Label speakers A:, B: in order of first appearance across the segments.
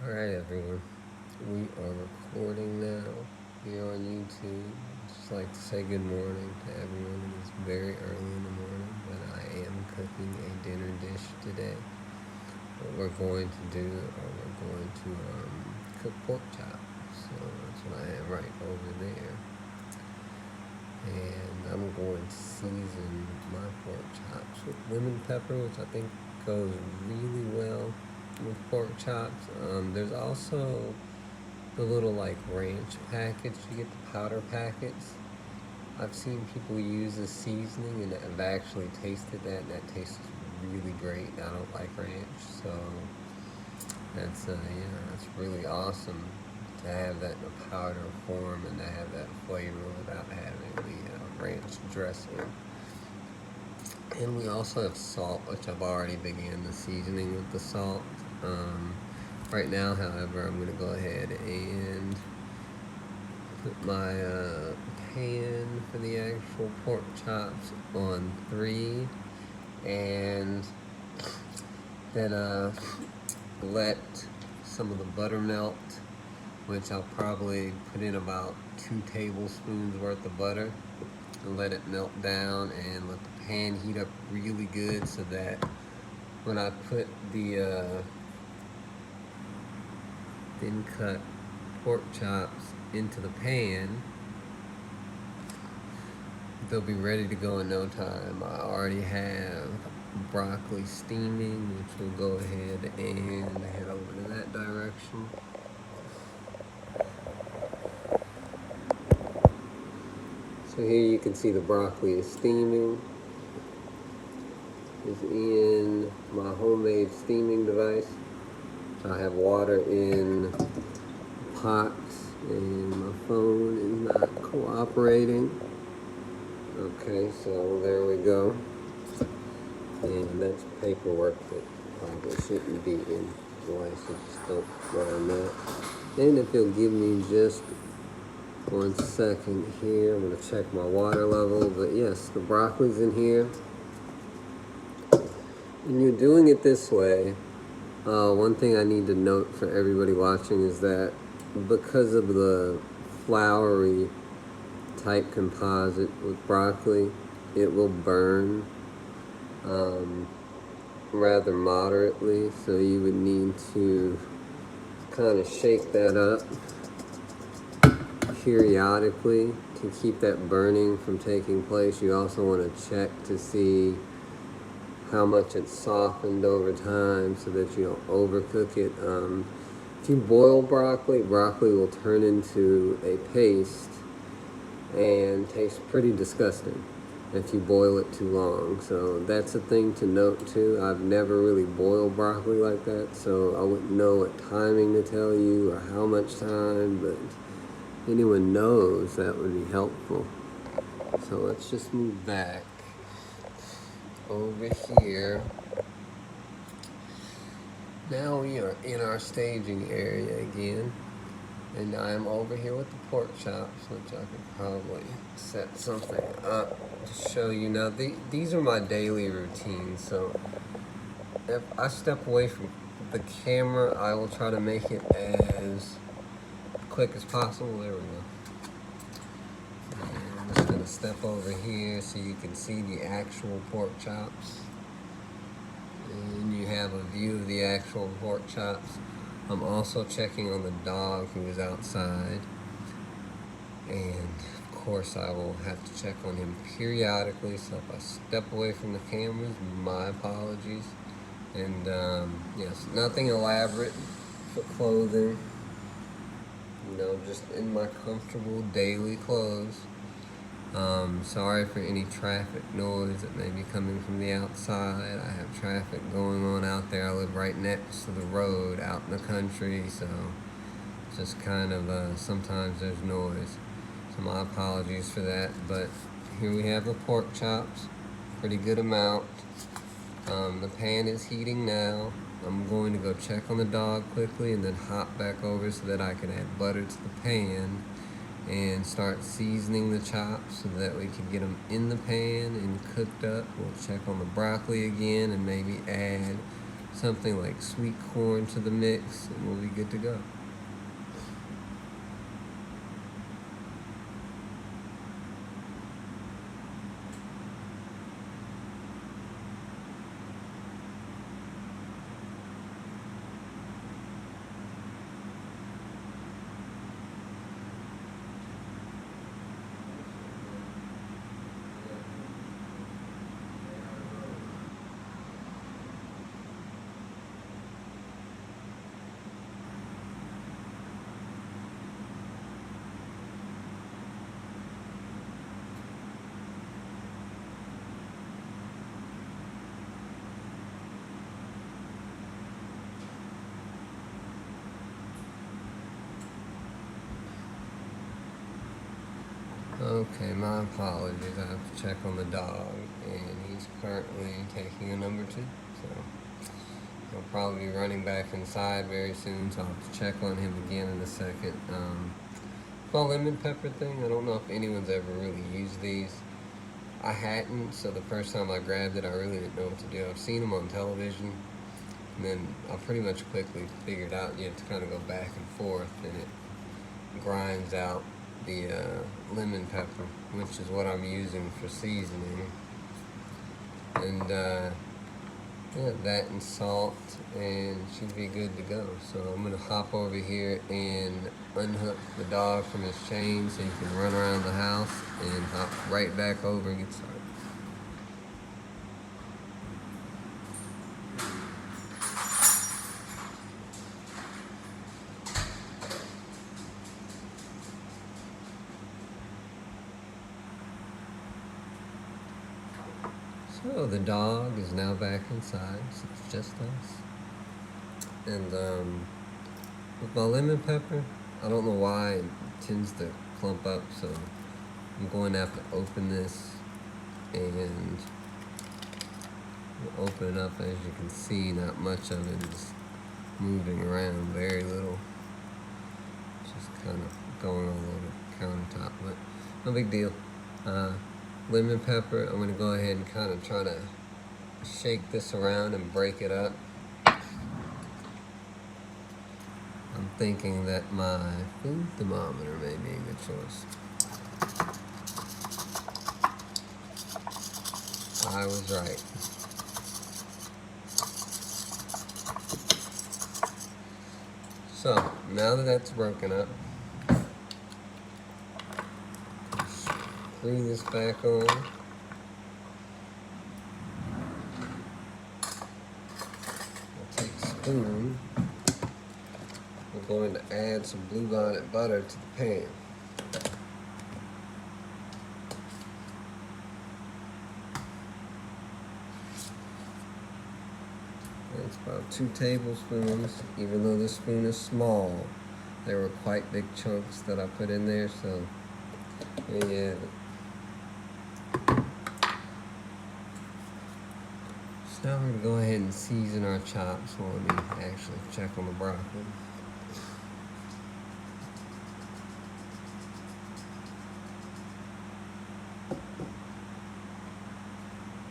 A: Alright everyone, we are recording now here on YouTube. Just like to say good morning to everyone. It is very early in the morning, but I am cooking a dinner dish today. What we're going to do, we're going to cook pork chops. So that's what I am right over there. And I'm going to season my pork chops with lemon pepper, which I think goes really well with pork chops. There's also the little like ranch packets. You get the powder packets. I've seen people use the seasoning, and I've actually tasted that, and that tastes really great. I don't like ranch, so that's really awesome to have that in a powder form and to have that flavor without having the ranch dressing. And we also have salt, which I've already began the seasoning with the salt. Right now, however, I'm going to go ahead and put my pan for the actual pork chops on 3, and then let some of the butter melt, which I'll probably put in about 2 tablespoons worth of butter, and let it melt down and let the pan heat up really good so that when I put the thin cut pork chops into the pan, they'll be ready to go in no time. I already have broccoli steaming, which we'll go ahead and head over to that direction. So here you can see the broccoli is steaming. It's in my homemade steaming device. I have water in pots, and my phone is not cooperating. Okay, so there we go. And that's paperwork that probably shouldn't be in the license. Don't mind that. And if you'll give me just 1 second here, I'm going to check my water level. But yes, the broccoli's in here. And you're doing it this way. One thing I need to note for everybody watching is that because of the floury type composite with broccoli, it will burn rather moderately, so you would need to kind of shake that up periodically to keep that burning from taking place. You also want to check to see how much it's softened over time so that you don't overcook it. If you boil broccoli will turn into a paste and taste pretty disgusting if you boil it too long. So that's a thing to note too. I've never really boiled broccoli like that, so I wouldn't know what timing to tell you or how much time, but if anyone knows, that would be helpful. So let's just move back over here. Now we are in our staging area again, and I'm over here with the pork chops, which I could probably set something up to show you. Now these are my daily routines, so if I step away from the camera, I will try to make it as quick as possible. There we go. I'm just going to step over here so you can see the actual pork chops. And you have a view of the actual pork chops. I'm also checking on the dog who is outside. And of course I will have to check on him periodically. So if I step away from the cameras, my apologies. And yes, nothing elaborate for clothing. You know, just in my comfortable daily clothes. Sorry for any traffic noise that may be coming from the outside. I have traffic going on out there. I live right next to the road out in the country, so it's just kind of, sometimes there's noise. So my apologies for that, but here we have the pork chops, pretty good amount. The pan is heating now. I'm going to go check on the dog quickly and then hop back over so that I can add butter to the pan and start seasoning the chops so that we can get them in the pan and cooked up. We'll check on the broccoli again and maybe add something like sweet corn to the mix, and we'll be good to go. Okay, my apologies. I have to check on the dog, and he's currently taking a number 2. So he'll probably be running back inside very soon, so I'll have to check on him again in a second. The lemon pepper thing, I don't know if anyone's ever really used these. I hadn't, so the first time I grabbed it, I really didn't know what to do. I've seen them on television, and then I pretty much quickly figured out you have to kind of go back and forth, and it grinds out the lemon pepper, which is what I'm using for seasoning. And yeah, that and salt, and should be good to go. So I'm gonna hop over here and unhook the dog from his chain so he can run around the house, and hop right back over and get started. So the dog is now back inside, so it's just us. And with my lemon pepper, I don't know why it tends to clump up, so I'm going to have to open this, and we'll open it up. As you can see, not much of it is moving around, very little. Just kind of going all over the countertop, but no big deal. Lemon pepper, I'm going to go ahead and kind of try to shake this around and break it up. I'm thinking that my food thermometer may be a good choice. I was right. So, now that that's broken up, screw this back on. I'll take a spoon. We're going to add some Bluebonnet butter to the pan. It's about 2 tablespoons. Even though this spoon is small, there were quite big chunks that I put in there, so there you have it. So now we're going to go ahead and season our chops while we actually check on the broccoli.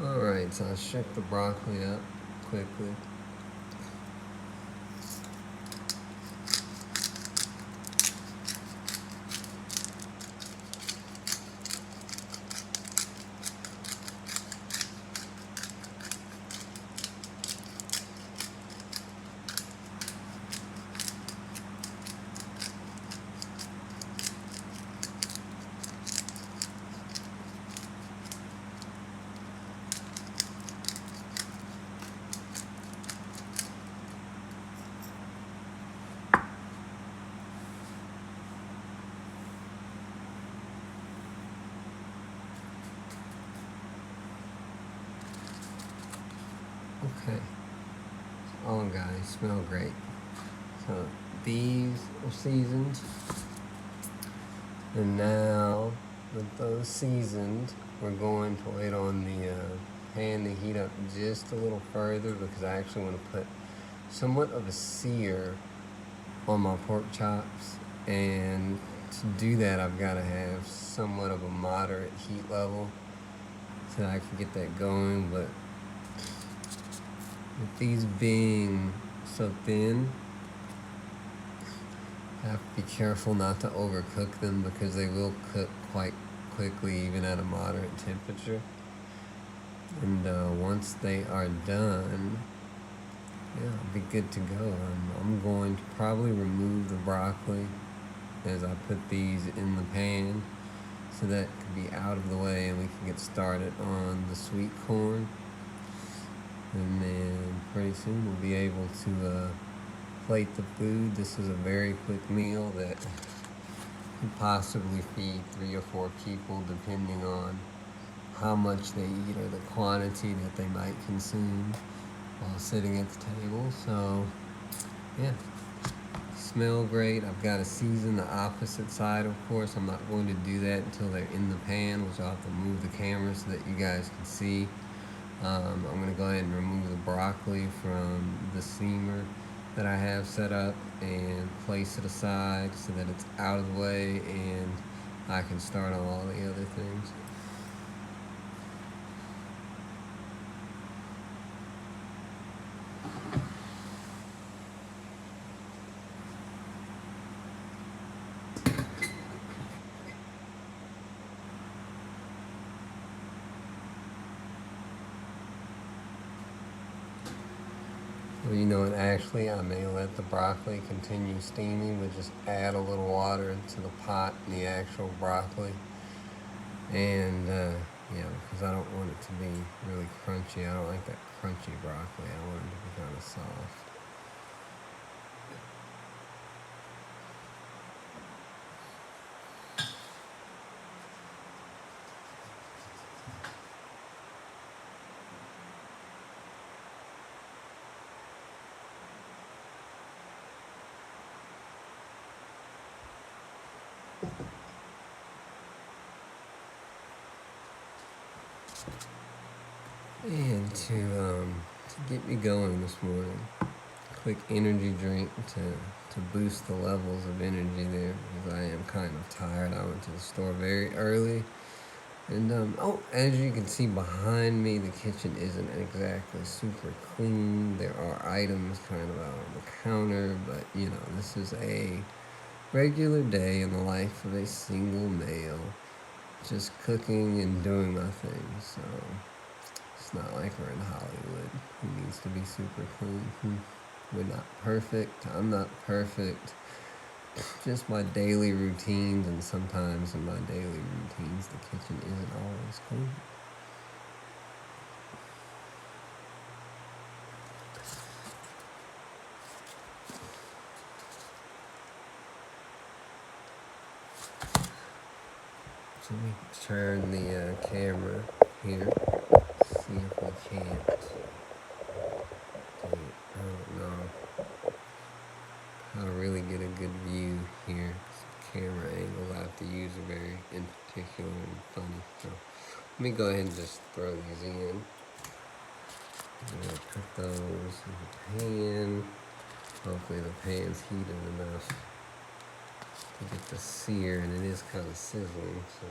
A: Alright, so I shook the broccoli up quickly. Okay. Oh, guys, smell great. So these are seasoned, and now with those seasoned, we're going to wait on the pan to heat up just a little further, because I actually want to put somewhat of a sear on my pork chops, and to do that I've got to have somewhat of a moderate heat level so I can get that going. But With these being so thin, I have to be careful not to overcook them because they will cook quite quickly even at a moderate temperature. And once they are done, yeah, I'll be good to go. I'm going to probably remove the broccoli as I put these in the pan so that it can be out of the way and we can get started on the sweet corn. And then pretty soon we'll be able to plate the food. This is a very quick meal that could possibly feed 3 or 4 people depending on how much they eat or the quantity that they might consume while sitting at the table. So yeah, smell great. I've got to season the opposite side, of course. I'm not going to do that until they're in the pan, which I'll have to move the camera so that you guys can see. I'm going to go ahead and remove the broccoli from the steamer that I have set up and place it aside so that it's out of the way and I can start on all the other things. Well, you know what, actually, I may let the broccoli continue steaming, but just add a little water into the pot and the actual broccoli. And, yeah, because I don't want it to be really crunchy. I don't like that crunchy broccoli. I want it to be kind of soft. And to get me going this morning, quick energy drink to boost the levels of energy there because I am kind of tired. I went to the store very early. And oh, as you can see behind me, the kitchen isn't exactly super clean. There are items kind of out on the counter, but you know, this is a regular day in the life of a single male, just cooking and doing my thing. So it's not like we're in Hollywood. Who needs to be super clean? We're not perfect. I'm not perfect. Just my daily routines, and sometimes in my daily routines, the kitchen isn't always clean. So let me turn the camera here, see if we can't. I don't know how to really get a good view here. Camera angles I have to use are very in particular and funny. So let me go ahead and just throw these in. I'm gonna put those in the pan. Hopefully the pan's heated enough to get the sear, and it is kind of sizzling, so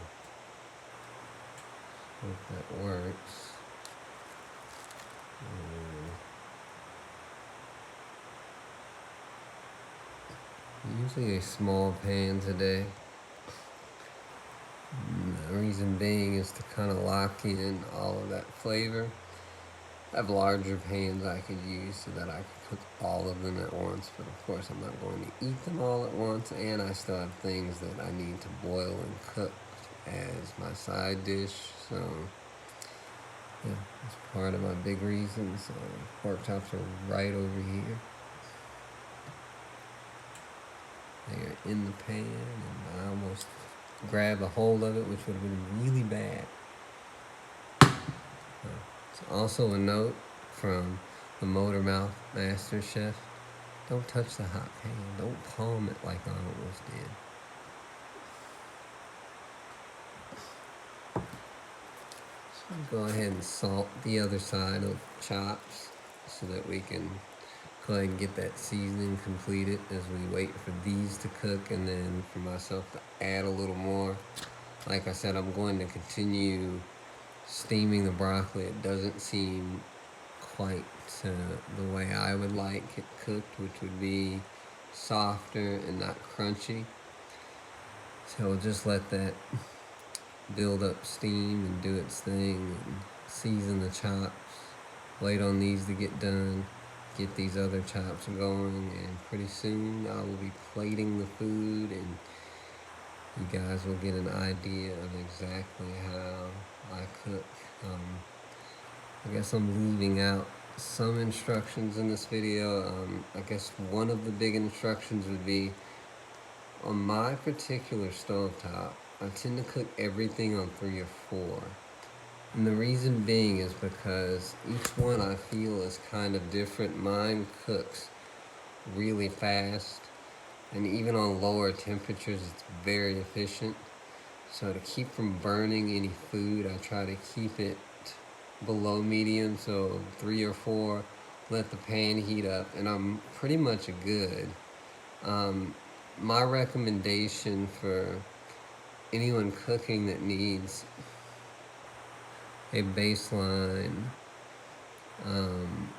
A: hope that works. Usually a small pan today. The reason being is to kind of lock in all of that flavor. I have larger pans I could use so that I could cook all of them at once, but of course I'm not going to eat them all at once, and I still have things that I need to boil and cook as my side dish, so yeah, that's part of my big reason. So pork chops are right over here. They are in the pan, and I almost grabbed a hold of it, which would have been really bad. So also a note from the Motormouth Master Chef: don't touch the hot pan. Don't palm it like I almost did. So I'll go ahead and salt the other side of chops so that we can go ahead and get that seasoning completed as we wait for these to cook, and then for myself to add a little more. Like I said, I'm going to continue steaming the broccoli. It doesn't seem quite the way I would like it cooked, which would be softer and not crunchy. So we'll just let that build up steam and do its thing and season the chops. Wait on these to get done, get these other chops going, and pretty soon I will be plating the food and you guys will get an idea of exactly how I cook. I guess I'm leaving out some instructions in this video. I guess one of the big instructions would be on my particular stovetop, I tend to cook everything on 3 or 4. And the reason being is because each one I feel is kind of different. Mine cooks really fast, and even on lower temperatures, it's very efficient. So to keep from burning any food, I try to keep it below medium, so 3 or 4, let the pan heat up, and I'm pretty much good. My recommendation for anyone cooking that needs a baseline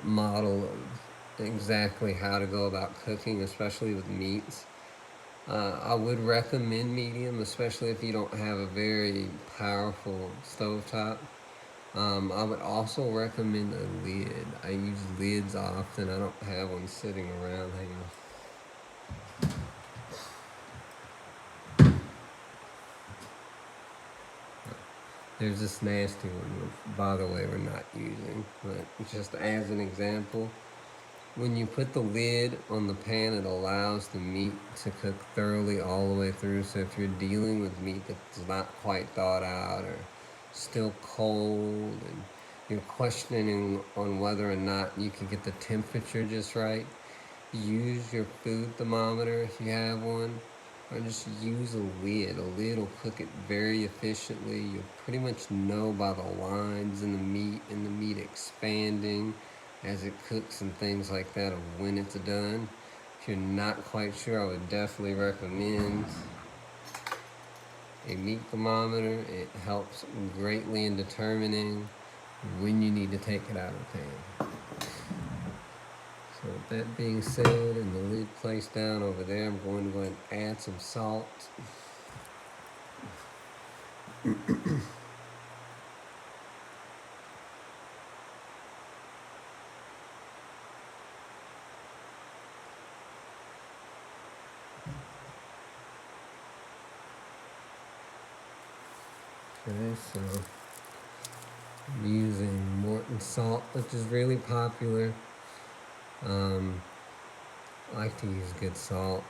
A: model of exactly how to go about cooking, especially with meats, I would recommend medium, especially if you don't have a very powerful stovetop. I would also recommend a lid. I use lids often. I don't have one sitting around. Hang on. There's this nasty one, which, by the way, we're not using, but just as an example, when you put the lid on the pan, it allows the meat to cook thoroughly all the way through. So if you're dealing with meat that's not quite thawed out or still cold, and you're questioning on whether or not you can get the temperature just right, use your food thermometer if you have one, or just use a lid. A lid will cook it very efficiently. You'll pretty much know by the lines in the meat and the meat expanding as it cooks and things like that of when it's done. If you're not quite sure, I would definitely recommend a meat thermometer. It helps greatly in determining when you need to take it out of the pan. So with that being said, and the lid placed down over there, I'm going to go ahead and add some salt. Okay, so I'm using Morton salt, which is really popular. I like to use good salt.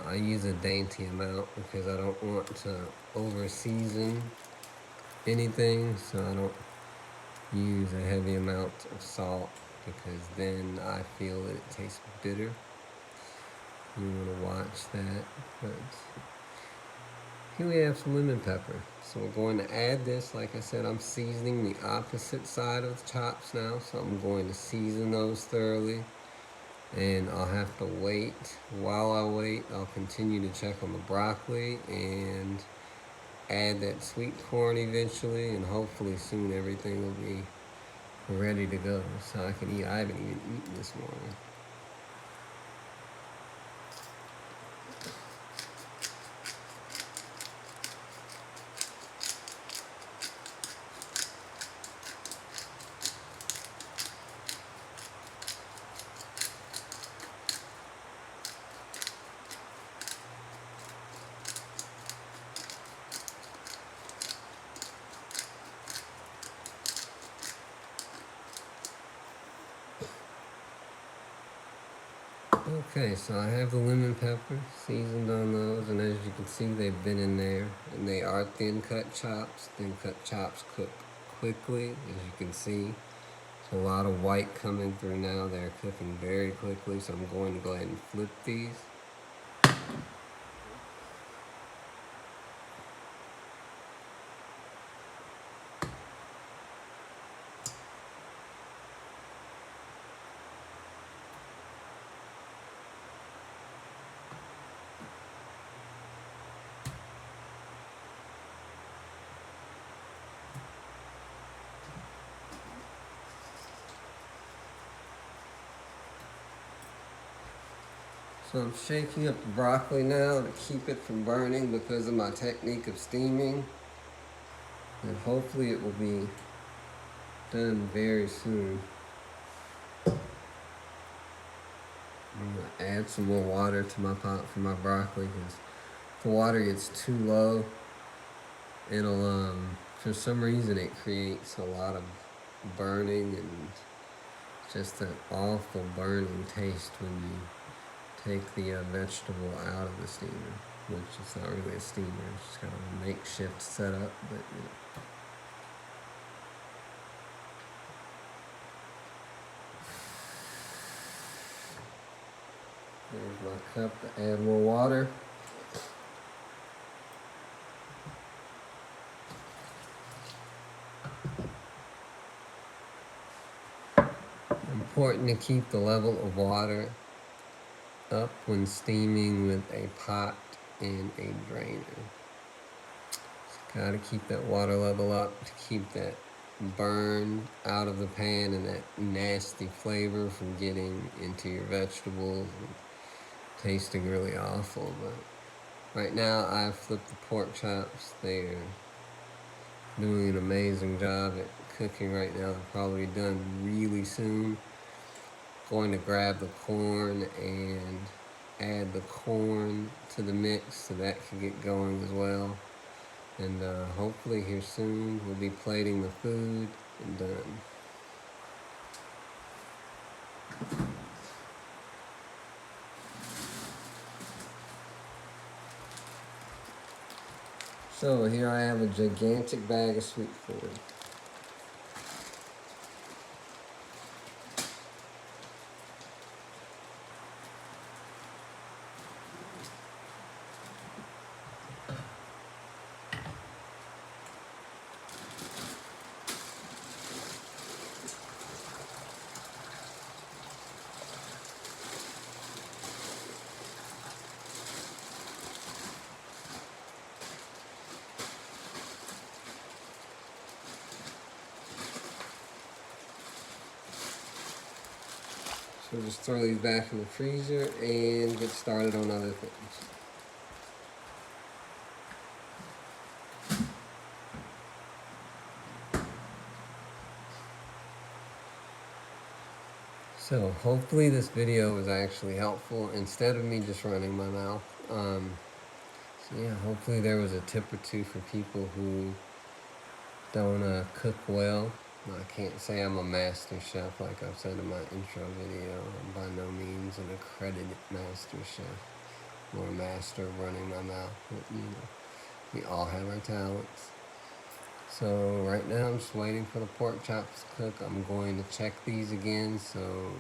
A: I use a dainty amount because I don't want to over season anything, so I don't use a heavy amount of salt because then I feel that it tastes bitter. You want to watch that. But here we have some lemon pepper. So we're going to add this. Like I said, I'm seasoning the opposite side of the chops now, so I'm going to season those thoroughly. And I'll have to wait. While I wait, I'll continue to check on the broccoli and add that sweet corn eventually, and hopefully soon everything will be ready to go so I can eat. I haven't even eaten this morning. Okay, so I have the lemon pepper seasoned on those, and as you can see, they've been in there, and they are thin cut chops. Thin cut chops cook quickly, as you can see. There's a lot of white coming through now. They're cooking very quickly, so I'm going to go ahead and flip these. So I'm shaking up the broccoli now to keep it from burning because of my technique of steaming. And hopefully it will be done very soon. I'm gonna add some more water to my pot for my broccoli because if the water gets too low, it'll, for some reason it creates a lot of burning and just an awful burning taste when you take the vegetable out of the steamer, which is not really a steamer, it's just kind of a makeshift setup, but you know. There's my cup to add more water. Important to keep the level of water up when steaming with a pot and a drainer. Gotta keep that water level up to keep that burn out of the pan and that nasty flavor from getting into your vegetables and tasting really awful. But right now I've flipped the pork chops. They're doing an amazing job at cooking right now. They're probably done really soon. Going to grab the corn and add the corn to the mix so that can get going as well. And hopefully here soon we'll be plating the food and done. So here I have a gigantic bag of sweet corn. So we'll just throw these back in the freezer and get started on other things. So hopefully this video was actually helpful instead of me just running my mouth. So yeah, hopefully there was a tip or two for people who don't cook well. I can't say I'm a master chef like I've said in my intro video. I'm by no means an accredited master chef or a master of running my mouth. But, you know, we all have our talents. So right now I'm just waiting for the pork chops to cook. I'm going to check these again so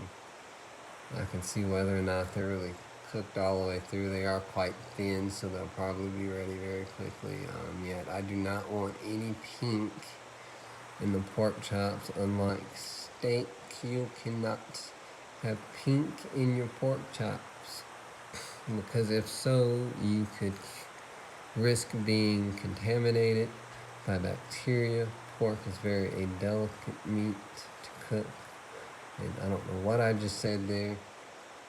A: I can see whether or not they're really cooked all the way through. They are quite thin, so they'll probably be ready very quickly. Yet I do not want any pink in the pork chops. Unlike steak, you cannot have pink in your pork chops because if so, you could risk being contaminated by bacteria. Pork is a delicate meat to cook. And I don't know what I just said there.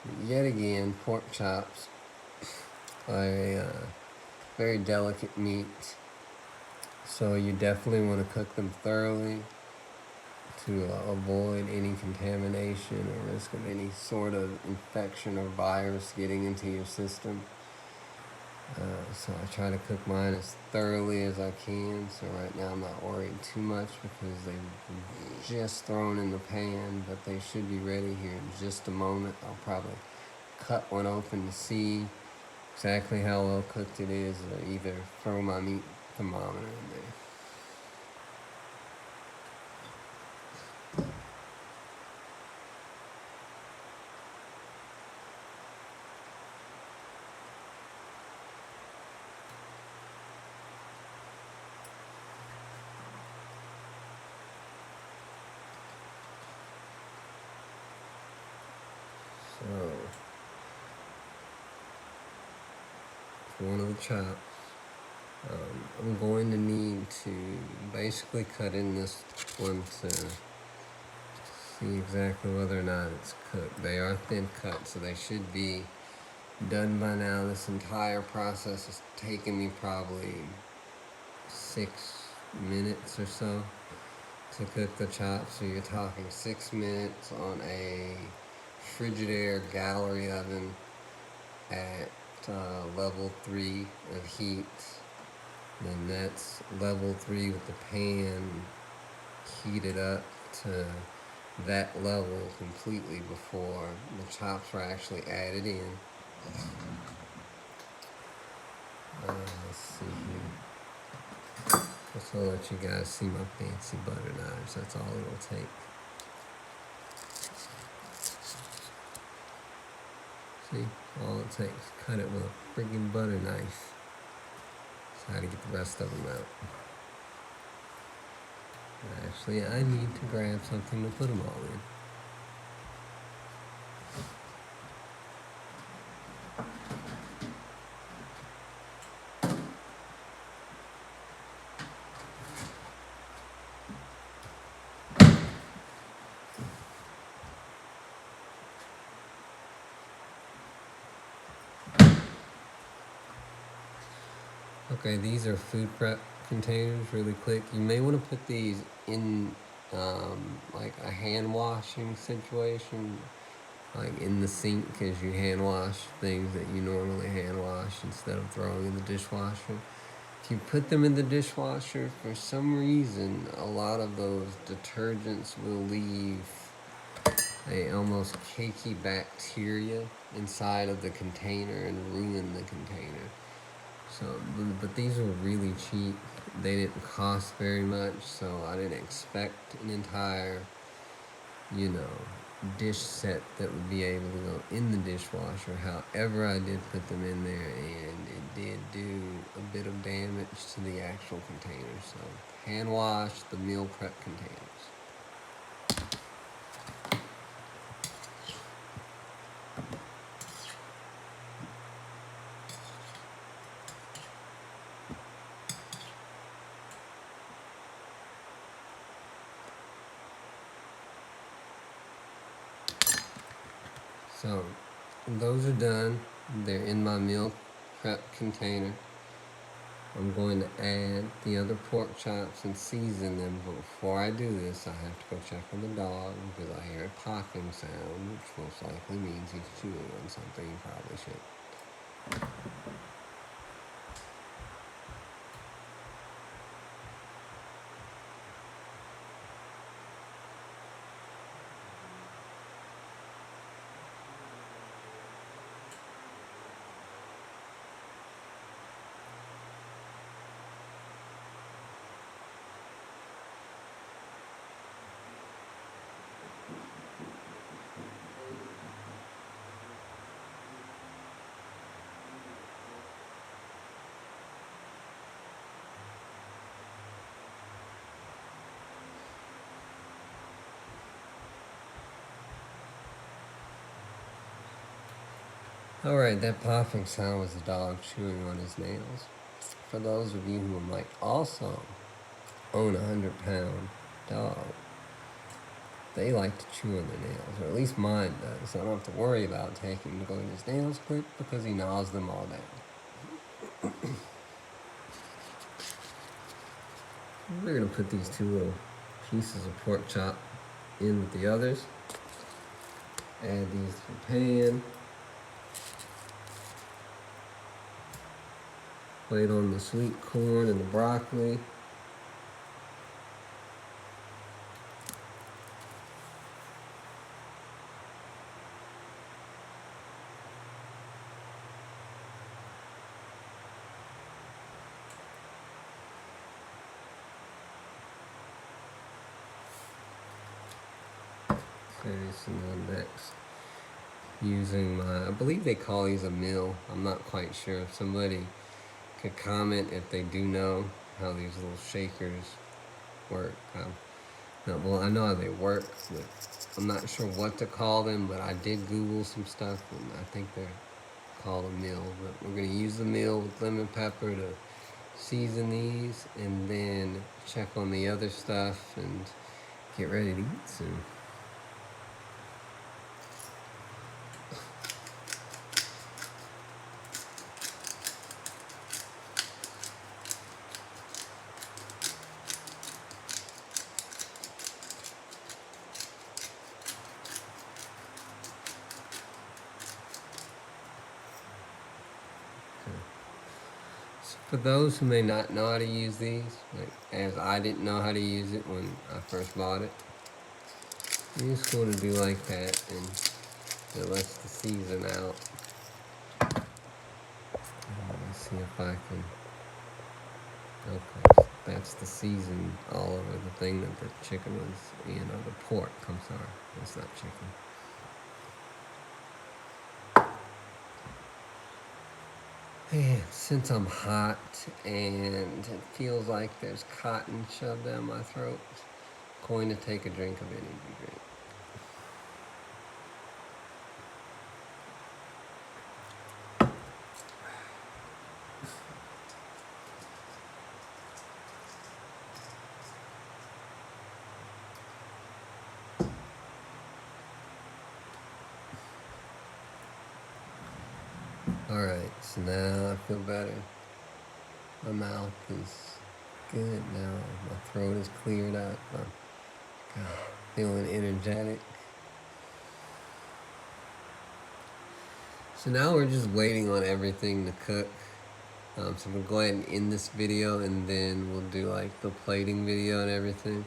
A: But yet again, pork chops are a very delicate meat. So you definitely want to cook them thoroughly to avoid any contamination or risk of any sort of infection or virus getting into your system. So I try to cook mine as thoroughly as I can. So right now I'm not worried too much because they've just thrown in the pan, but they should be ready here in just a moment. I'll probably cut one open to see exactly how well cooked it is, or either throw my meat thermometer in there. So, for one of the chops, I'm going to need to basically cut in this one to see exactly whether or not it's cooked. They are thin cut, so they should be done by now. This entire process has taken me probably 6 minutes or so to cook the chops. So you're talking 6 minutes on a Frigidaire gallery oven at level 3 of heat. Then that's level 3 with the pan heated up to that level completely before the chops were actually added in. Let's see here. Just to let you guys see my fancy butter knives. That's all it'll take. See, all it takes, cut it with a friggin' butter knife. That's how to get the rest of them out. Actually, I need to grab something to put them all in. Okay, these are food prep containers, really quick. You may want to put these in like a hand washing situation, like in the sink as you hand wash things that you normally hand wash instead of throwing in the dishwasher. If you put them in the dishwasher, for some reason, a lot of those detergents will leave a almost cakey bacteria inside of the container and ruin the container. So, but these were really cheap. They didn't cost very much, so I didn't expect an entire, dish set that would be able to go in the dishwasher. However, I did put them in there, and it did do a bit of damage to the actual container. So, hand wash the meal prep containers. So, those are done. They're in my meal prep container. I'm going to add the other pork chops and season them, but before I do this, I have to go check on the dog because I hear a popping sound, which most likely means he's chewing on something he probably shouldn't. Alright, that popping sound was the dog chewing on his nails. For those of you who might also own a 100-pound dog, they like to chew on their nails, or at least mine does. I don't have to worry about taking him to go get his nails clipped because he gnaws them all down. We're going to put these 2 little pieces of pork chop in with the others. Add these to the pan. Plate on the sweet corn and the broccoli. Finishing on next. Using my, I believe they call these a mill. I'm not quite sure. If somebody could comment if they do know how these little shakers work. Well, I know how they work, but I'm not sure what to call them, but I did Google some stuff, and I think they're called a mill. But we're going to use the mill with lemon pepper to season these, and then check on the other stuff and get ready to eat soon. For those who may not know how to use these, like as I didn't know how to use it when I first bought it, you just want to do like that, and it lets the season out. Let's see if I can. Okay, that's the season all over the thing that the chicken was in, or the pork. I'm sorry, it's not chicken. And since I'm hot and it feels like there's cotton shoved down my throat, I'm going to take a drink of energy drink. Alright, so now I feel better. My mouth is good now. My throat is cleared up. I'm feeling energetic. So now we're just waiting on everything to cook. So we'll go ahead and end this video, and then we'll do like the plating video and everything.